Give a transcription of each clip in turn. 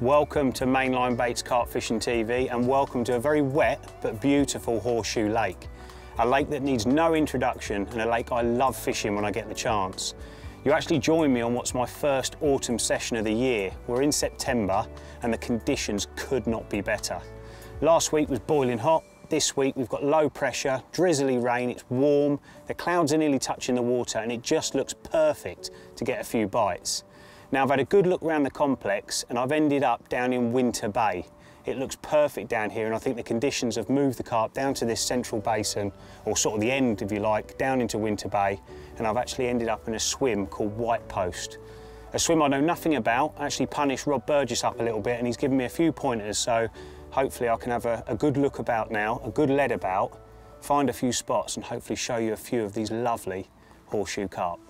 Welcome to Mainline Baits Carp Fishing TV, and welcome to a very wet but beautiful Horseshoe Lake. A lake that needs no introduction and a lake I love fishing when I get the chance. You actually join me on what's my first autumn session of the year. We're in September and the conditions could not be better. Last week was boiling hot. This week we've got low pressure, drizzly rain, it's warm, the clouds are nearly touching the water and it just looks perfect to get a few bites. Now I've had a good look around the complex and I've ended up down in Winter Bay. It looks perfect down here and I think the conditions have moved the carp down to this central basin, or sort of the end if you like, down into Winter Bay, and I've actually ended up in a swim called White Post. A swim I know nothing about. I actually punished Rob Burgess up a little bit and he's given me a few pointers, so hopefully I can have a good look about now, a good lead about, find a few spots and hopefully show you a few of these lovely horseshoe carp.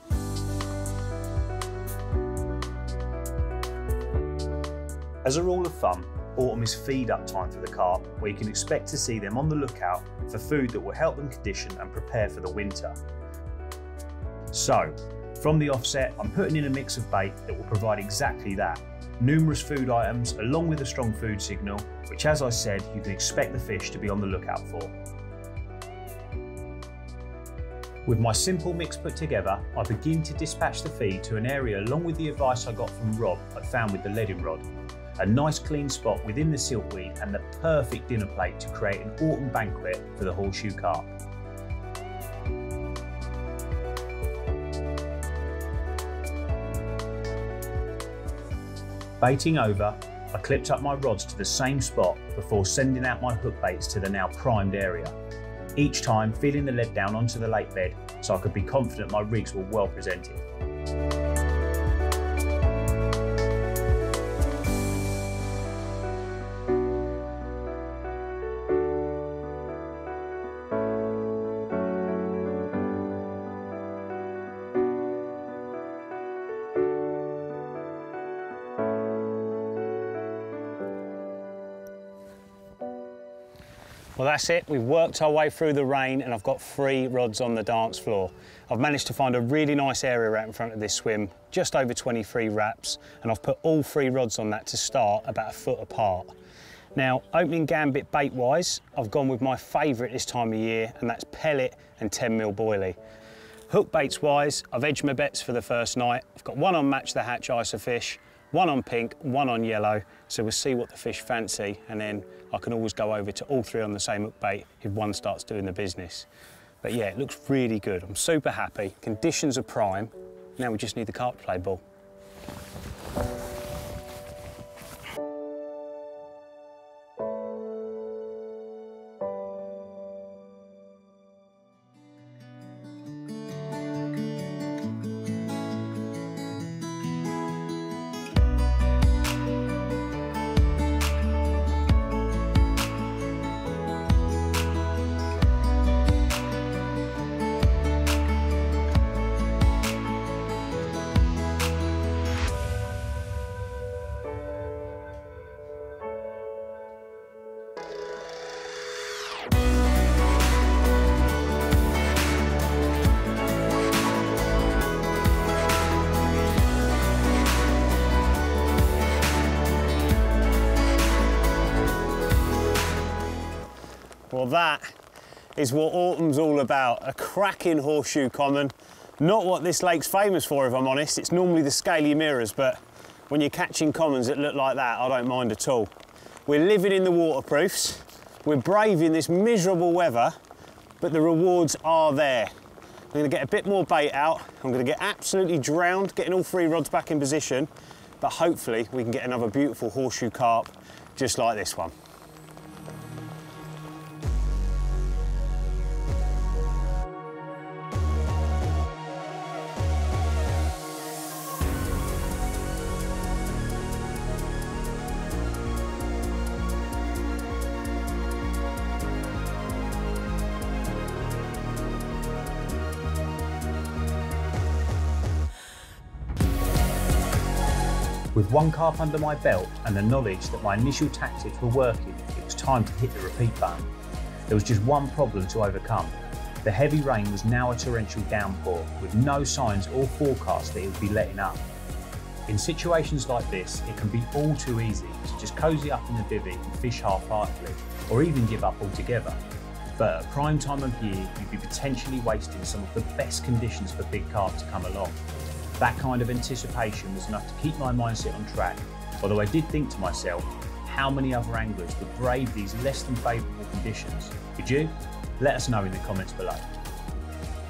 As a rule of thumb, autumn is feed up time for the carp, where you can expect to see them on the lookout for food that will help them condition and prepare for the winter. So, from the offset, I'm putting in a mix of bait that will provide exactly that. Numerous food items along with a strong food signal, which, as I said, you can expect the fish to be on the lookout for. With my simple mix put together, I begin to dispatch the feed to an area along with the advice I got from Rob I found with the leading rod. A nice clean spot within the silkweed and the perfect dinner plate to create an autumn banquet for the horseshoe carp. Baiting over, I clipped up my rods to the same spot before sending out my hook baits to the now primed area. Each time feeding the lead down onto the lake bed so I could be confident my rigs were well presented. Well, that's it. We've worked our way through the rain and I've got 3 rods on the dance floor. I've managed to find a really nice area out in front of this swim, just over 23 wraps, and I've put all 3 rods on that to start about a foot apart. Now, opening gambit bait-wise, I've gone with my favourite this time of year, and that's pellet and 10mm boilie. Hook baits-wise, I've edged my bets for the first night. I've got one on Match the Hatch Isofish, one on pink, one on yellow, so we'll see what the fish fancy, and then I can always go over to all 3 on the same hook bait if one starts doing the business. But yeah, it looks really good. I'm super happy. Conditions are prime. Now we just need the carp to play ball. Well, that is what autumn's all about, a cracking horseshoe common. Not what this lake's famous for, if I'm honest. It's normally the scaly mirrors, but when you're catching commons that look like that, I don't mind at all. We're living in the waterproofs, we're braving this miserable weather, but the rewards are there. I'm gonna get a bit more bait out, I'm gonna get absolutely drowned, getting all 3 rods back in position, but hopefully we can get another beautiful horseshoe carp just like this one. With 1 carp under my belt and the knowledge that my initial tactics were working, it was time to hit the repeat button. There was just one problem to overcome. The heavy rain was now a torrential downpour, with no signs or forecast that it would be letting up. In situations like this, it can be all too easy to just cozy up in the bivvy and fish half-heartedly, or even give up altogether. But at prime time of year, you'd be potentially wasting some of the best conditions for big carp to come along. That kind of anticipation was enough to keep my mindset on track, although I did think to myself, how many other anglers would brave these less than favourable conditions? Could you? Let us know in the comments below.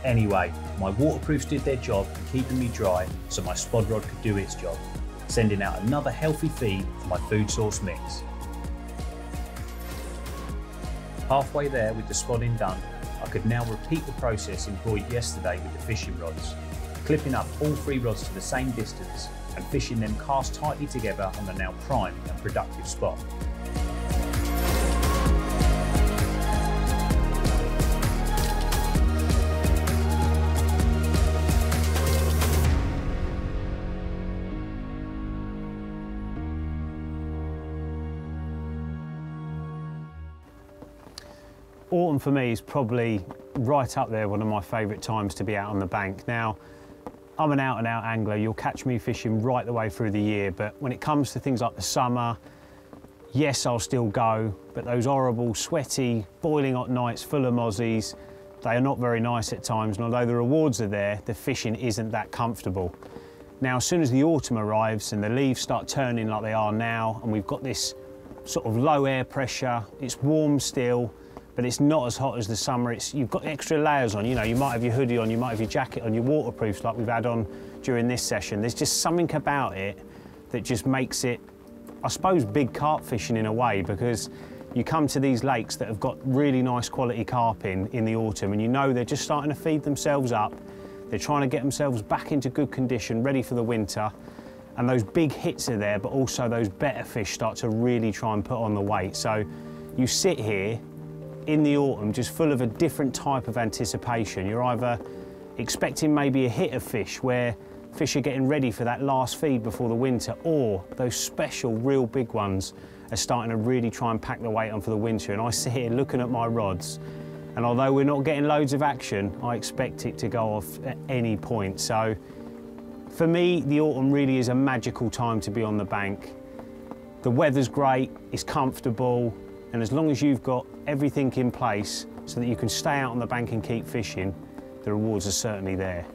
Anyway, my waterproofs did their job in keeping me dry so my spod rod could do its job, sending out another healthy feed for my food source mix. Halfway there with the spodding done, I could now repeat the process employed yesterday with the fishing rods, clipping up all 3 rods to the same distance and fishing them cast tightly together on the now prime and productive spot. Autumn for me is probably right up there, one of my favourite times to be out on the bank. Now, I'm an out and out angler. You'll catch me fishing right the way through the year, but when it comes to things like the summer, yes, I'll still go, but those horrible, sweaty, boiling hot nights full of mozzies, they are not very nice at times, and although the rewards are there, the fishing isn't that comfortable. Now, as soon as the autumn arrives and the leaves start turning like they are now, and we've got this sort of low air pressure, it's warm still, but it's not as hot as the summer. You've got extra layers on, you know, you might have your hoodie on, you might have your jacket on, your waterproofs like we've had on during this session. There's just something about it that just makes it, I suppose, big carp fishing in a way, because you come to these lakes that have got really nice quality carp in the autumn, and you know they're just starting to feed themselves up. They're trying to get themselves back into good condition, ready for the winter. And those big hits are there, but also those better fish start to really try and put on the weight. So you sit here in the autumn just full of a different type of anticipation. You're either expecting maybe a hit of fish where fish are getting ready for that last feed before the winter, or those special real big ones are starting to really try and pack the weight on for the winter. And I sit here looking at my rods, and although we're not getting loads of action, I expect it to go off at any point. So for me, the autumn really is a magical time to be on the bank. The weather's great, it's comfortable, and as long as you've got everything in place so that you can stay out on the bank and keep fishing, the rewards are certainly there.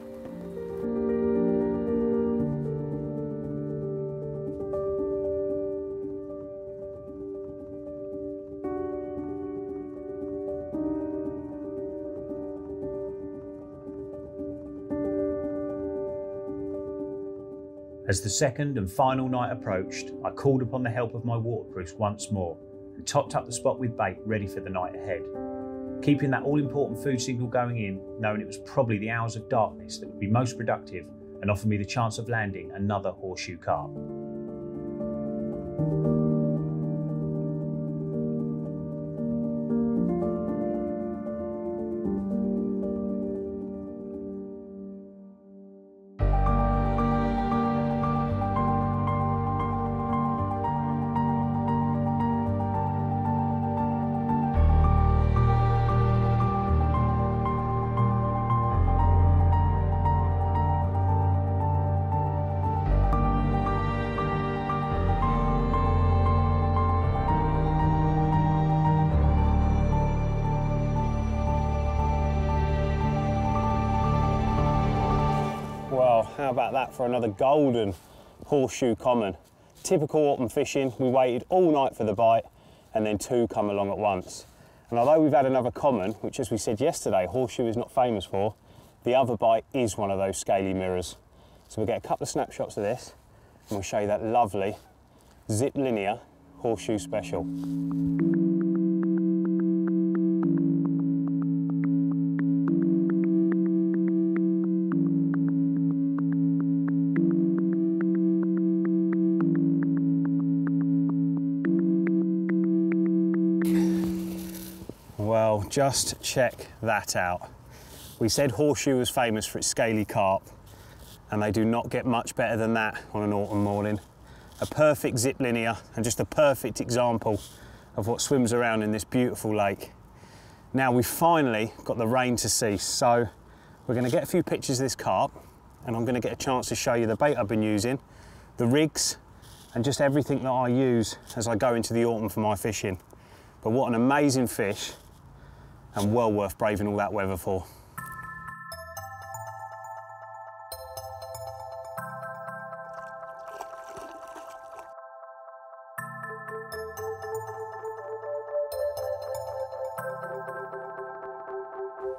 As the second and final night approached, I called upon the help of my waterproofs once more and topped up the spot with bait ready for the night ahead, keeping that all-important food signal going in, knowing it was probably the hours of darkness that would be most productive and offer me the chance of landing another horseshoe carp. Well, how about that for another golden horseshoe common? Typical autumn fishing, we waited all night for the bite and then 2 come along at once. And although we've had another common, which as we said yesterday, horseshoe is not famous for, the other bite is one of those scaly mirrors. So we'll get a couple of snapshots of this and we'll show you that lovely zip linear horseshoe special. Well, just check that out. We said horseshoe was famous for its scaly carp, and they do not get much better than that on an autumn morning. A perfect zip linear and just a perfect example of what swims around in this beautiful lake. Now we've finally got the rain to cease, so we're going to get a few pictures of this carp, and I'm going to get a chance to show you the bait I've been using, the rigs, and just everything that I use as I go into the autumn for my fishing. But what an amazing fish, and well worth braving all that weather for.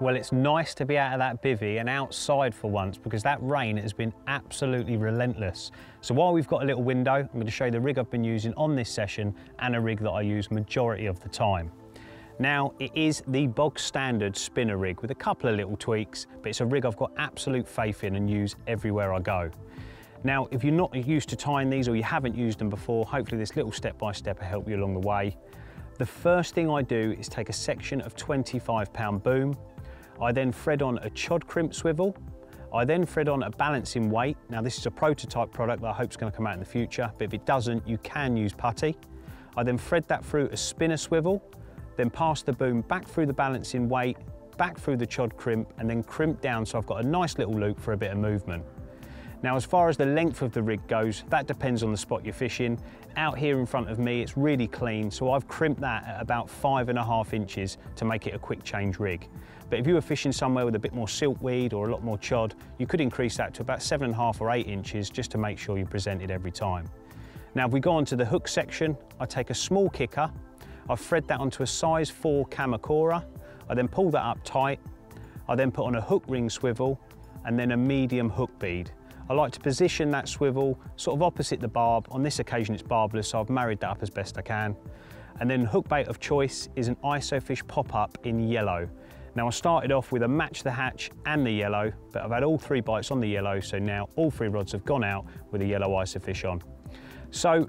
Well, it's nice to be out of that bivvy and outside for once, because that rain has been absolutely relentless. So while we've got a little window, I'm going to show you the rig I've been using on this session and a rig that I use majority of the time. Now, it is the bog standard spinner rig with a couple of little tweaks, but it's a rig I've got absolute faith in and use everywhere I go. Now, if you're not used to tying these or you haven't used them before, hopefully this little step-by-step will help you along the way. The first thing I do is take a section of 25-pound boom. I then thread on a chod crimp swivel. I then thread on a balancing weight. Now this is a prototype product that I hope is going to come out in the future, but if it doesn't, you can use putty. I then thread that through a spinner swivel, then pass the boom back through the balancing weight, back through the chod crimp, and then crimp down so I've got a nice little loop for a bit of movement. Now, as far as the length of the rig goes, that depends on the spot you're fishing. Out here in front of me, it's really clean, so I've crimped that at about 5.5 inches to make it a quick change rig. But if you were fishing somewhere with a bit more siltweed or a lot more chod, you could increase that to about 7.5 or 8 inches just to make sure you present it every time. Now, if we go on to the hook section, I take a small kicker, I thread that onto a size 4 Kamakura, I then pull that up tight, I then put on a hook ring swivel and then a medium hook bead. I like to position that swivel sort of opposite the barb. On this occasion it's barbless, so I've married that up as best I can. And then hook bait of choice is an isofish pop-up in yellow. Now I started off with a match the hatch and the yellow, but I've had all 3 bites on the yellow, so now all 3 rods have gone out with a yellow isofish on. So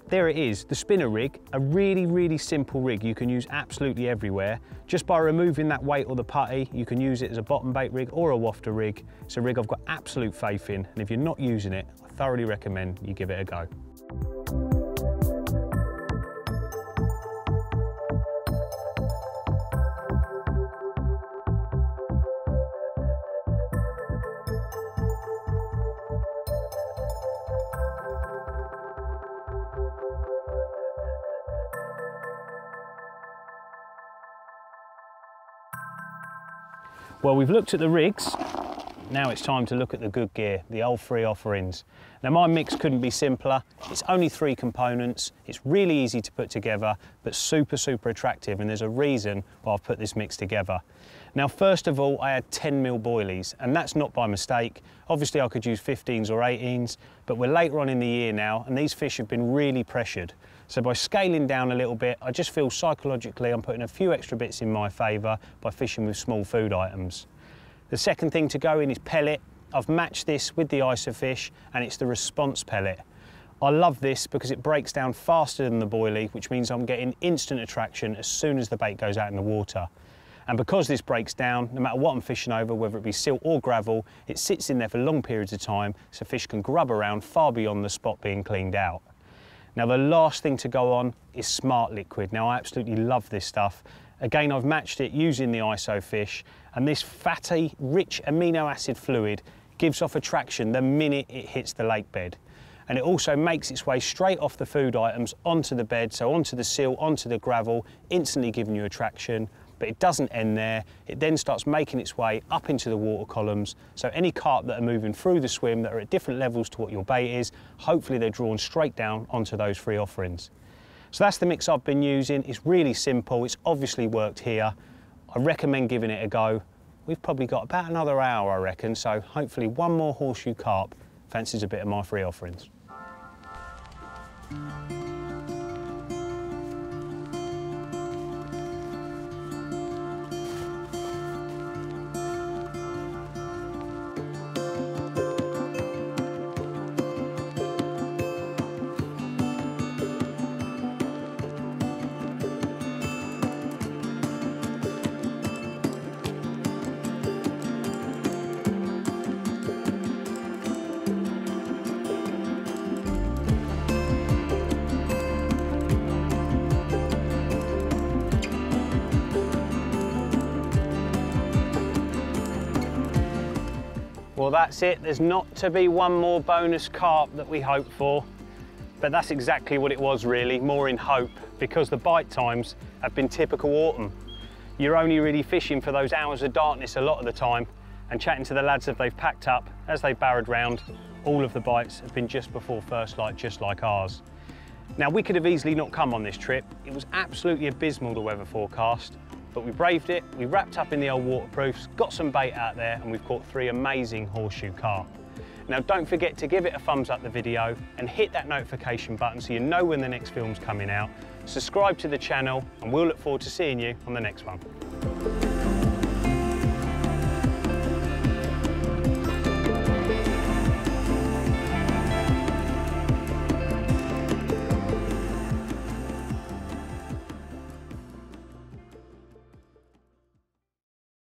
there it is, the spinner rig, a really, really simple rig you can use absolutely everywhere. Just by removing that weight or the putty, you can use it as a bottom bait rig or a wafter rig. It's a rig I've got absolute faith in, and if you're not using it, I thoroughly recommend you give it a go. Well, we've looked at the rigs, now it's time to look at the good gear, the old 3 offerings. Now my mix couldn't be simpler, it's only 3 components, it's really easy to put together, but super, super attractive, and there's a reason why I've put this mix together. Now first of all, I had 10mm boilies, and that's not by mistake. Obviously I could use 15s or 18s, but we're later on in the year now, and these fish have been really pressured. So by scaling down a little bit, I just feel psychologically I'm putting a few extra bits in my favour by fishing with small food items. The second thing to go in is pellet. I've matched this with the isofish, and it's the response pellet. I love this because it breaks down faster than the boilie, which means I'm getting instant attraction as soon as the bait goes out in the water. And because this breaks down, no matter what I'm fishing over, whether it be silt or gravel, it sits in there for long periods of time so fish can grub around far beyond the spot being cleaned out. Now the last thing to go on is Smart Liquid. Now I absolutely love this stuff. Again, I've matched it using the isofish, and this fatty, rich amino acid fluid gives off attraction the minute it hits the lake bed. And it also makes its way straight off the food items onto the bed, so onto the silt, onto the gravel, instantly giving you attraction. But it doesn't end there. It then starts making its way up into the water columns. So any carp that are moving through the swim that are at different levels to what your bait is, hopefully they're drawn straight down onto those 3 offerings. So that's the mix I've been using. It's really simple. It's obviously worked here. I recommend giving it a go. We've probably got about another hour, I reckon. So hopefully one more horseshoe carp fancies a bit of my 3 offerings. Well, that's it. There's not to be one more bonus carp that we hoped for, but that's exactly what it was really, more in hope, because the bite times have been typical autumn. You're only really fishing for those hours of darkness a lot of the time, and chatting to the lads as they've packed up, as they barrowed round, all of the bites have been just before first light, just like ours. Now, we could have easily not come on this trip. It was absolutely abysmal, the weather forecast, but we braved it, we wrapped up in the old waterproofs, got some bait out there, and we've caught 3 amazing horseshoe carp. Now, don't forget to give it a thumbs up the video and hit that notification button so you know when the next film's coming out. Subscribe to the channel, and we'll look forward to seeing you on the next one.